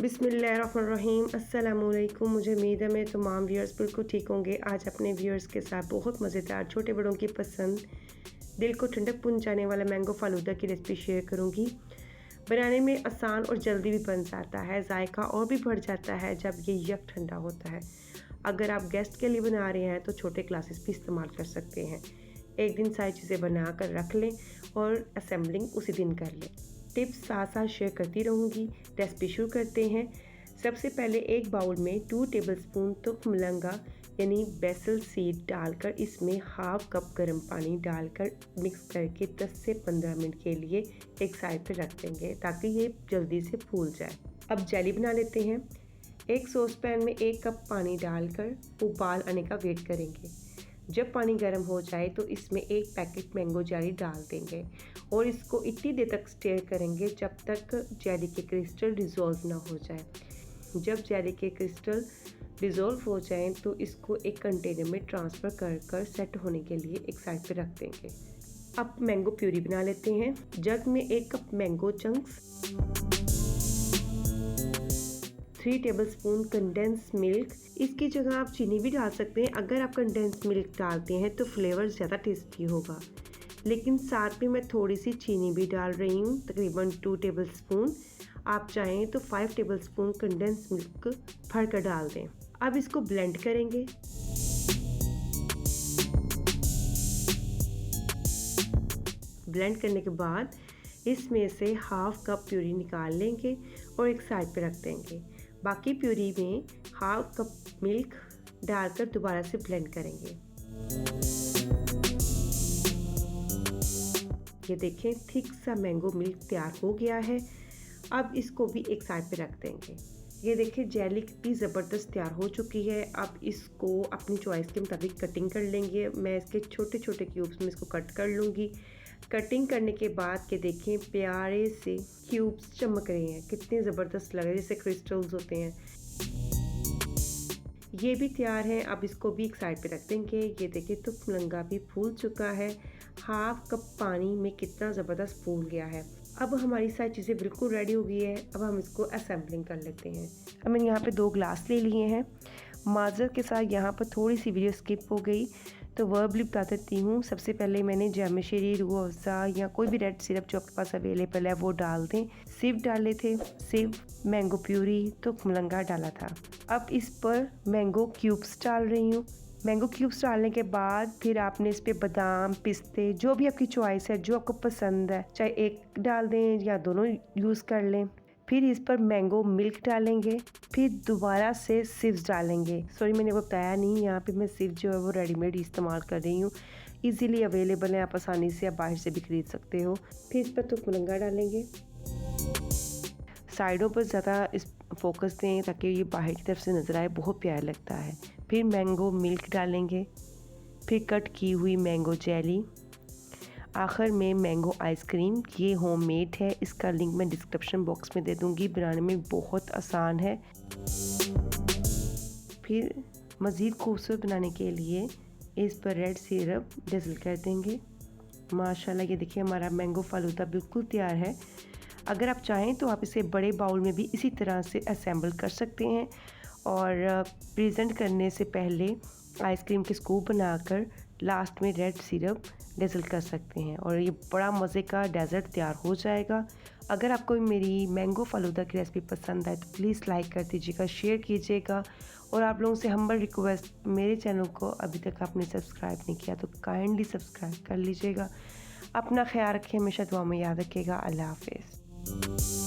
बिस्मिल्लाहिर्रहमानिर्रहीम। अस्सलामुअलैकुम। मुझे उम्मीद है मेरे तमाम व्यूअर्स बिल्कुल ठीक होंगे। आज अपने व्यूअर्स के साथ बहुत मज़ेदार छोटे बड़ों की पसंद दिल को ठंडक पहुंचाने वाला मैंगो फालूदा की रेसिपी शेयर करूंगी। बनाने में आसान और जल्दी भी बन जाता है, जायका और भी बढ़ जाता है जब ये यक ठंडा होता है। अगर आप गेस्ट के लिए बना रहे हैं तो छोटे ग्लासेस भी इस्तेमाल कर सकते हैं। एक दिन सारी चीज़ें बना कर रख लें और असेंबलिंग उसी दिन कर लें। टिप्स साथ साथ शेयर करती रहूँगी। रेसिपी शुरू करते हैं। सबसे पहले एक बाउल में 2 टेबलस्पून तुर्क मलंगा यानी बेसल सीड डालकर इसमें हाफ कप गर्म पानी डालकर मिक्स करके 10 से 15 मिनट के लिए एक साइड पर रख देंगे ताकि ये जल्दी से फूल जाए। अब जेली बना लेते हैं। एक सॉस पैन में 1 कप पानी डालकर उबाल आने का वेट करेंगे। जब पानी गर्म हो जाए तो इसमें 1 पैकेट मैंगो जेली डाल देंगे और इसको इतनी देर तक स्टेयर करेंगे जब तक जेली के क्रिस्टल डिज़ोल्व ना हो जाए। जब जेली के क्रिस्टल डिज़ोल्व हो जाएं तो इसको एक कंटेनर में ट्रांसफ़र कर सेट होने के लिए एक साइड पे रख देंगे। अब मैंगो प्यूरी बना लेते हैं। जग में 1 cup mango chunks, 3 tablespoon condense milk. इसकी जगह आप चीनी भी डाल सकते हैं। अगर आप कंडेंस मिल्क डालते हैं तो फ्लेवर ज़्यादा टेस्टी होगा, लेकिन साथ में मैं थोड़ी सी चीनी भी डाल रही हूँ, तकरीबन 2 टेबलस्पून। आप चाहें तो 5 टेबलस्पून कंडेंस मिल्क भर कर डाल दें। अब इसको ब्लेंड करेंगे। ब्लेंड करने के बाद इसमें से हाफ कप प्यूरी निकाल लेंगे और एक साइड पे रख देंगे। बाकी प्यूरी में हाफ कप मिल्क डालकर दोबारा से ब्लेंड करेंगे। ये देखें, थिक सा मैंगो मिल्क तैयार हो गया है। अब इसको भी एक साइड पे रख देंगे। ये देखिए, जेली कितनी ज़बरदस्त तैयार हो चुकी है। अब इसको अपनी चॉइस के मुताबिक कटिंग कर लेंगे। मैं इसके छोटे छोटे क्यूब्स में इसको कट कर लूँगी। कटिंग करने के बाद के देखें, प्यारे से क्यूब्स चमक रहे हैं, कितने ज़बरदस्त लग रहे हैं, जैसे क्रिस्टल्स होते हैं। ये भी तैयार है। अब इसको भी एक साइड पे रख देंगे। ये देखिए, तो मलंगा भी फूल चुका है। हाफ कप पानी में कितना ज़बरदस्त फूल गया है। अब हमारी सारी चीज़ें बिल्कुल रेडी हो गई है। अब हम इसको असेंबलिंग कर लेते हैं। अब मैंने यहाँ पे 2 ग्लास ले लिए हैं। माजर के साथ यहाँ पर थोड़ी सी वीडियो स्किप हो गई तो वर्बली बता देती हूँ। सबसे पहले मैंने जैमेशरी, रूह अफ़ज़ा या कोई भी रेड सिरप जो आपके पास अवेलेबल है वो डाल दें। सिव डाले थे, सिव, मैंगो प्यूरी, तो मलंगा डाला था। अब इस पर मैंगो क्यूब्स डाल रही हूँ। मैंगो क्यूब्स डालने के बाद फिर आपने इस पर बादाम, पिस्ते, जो भी आपकी चॉइस है, जो आपको पसंद है, चाहे एक डाल दें या दोनों यूज़ कर लें। फिर इस पर मैंगो मिल्क डालेंगे। फिर दोबारा से सिव्स डालेंगे। सॉरी, मैंने वो बताया नहीं, यहाँ पे मैं सिव जो है वो रेडीमेड इस्तेमाल कर रही हूँ। इजीली अवेलेबल है, आप आसानी से आप बाहर से भी खरीद सकते हो। फिर इस पर तो मलंगा डालेंगे। साइडों पर ज़्यादा इस फोकस दें ताकि ये बाहर की तरफ से नज़र आए, बहुत प्यारा लगता है। फिर मैंगो मिल्क डालेंगे। फिर कट की हुई मैंगो जेली। आखिर में मैंगो आइसक्रीम। ये होममेड है, इसका लिंक मैं डिस्क्रिप्शन बॉक्स में दे दूँगी। बनाने में बहुत आसान है। फिर मज़ीद खूबसूरत बनाने के लिए इस पर रेड सिरप डिज़ल कर देंगे। माशाल्लाह, ये देखिए, हमारा मैंगो फालूदा बिल्कुल तैयार है। अगर आप चाहें तो आप इसे बड़े बाउल में भी इसी तरह से असेंबल कर सकते हैं और प्रेजेंट करने से पहले आइसक्रीम के स्कूप बनाकर लास्ट में रेड सिरप डिज़ल कर सकते हैं और ये बड़ा मज़े का डेज़र्ट तैयार हो जाएगा। अगर आपको मेरी मैंगो फालूदा की रेसिपी पसंद आए तो प्लीज़ लाइक कर दीजिएगा, शेयर कीजिएगा और आप लोगों से हम्बल रिक्वेस्ट, मेरे चैनल को अभी तक आपने सब्सक्राइब नहीं किया तो काइंडली सब्सक्राइब कर लीजिएगा। अपना ख्याल रखिए, हमेशा दुआ में याद रखिएगा। अल्लाह हाफ़िज़।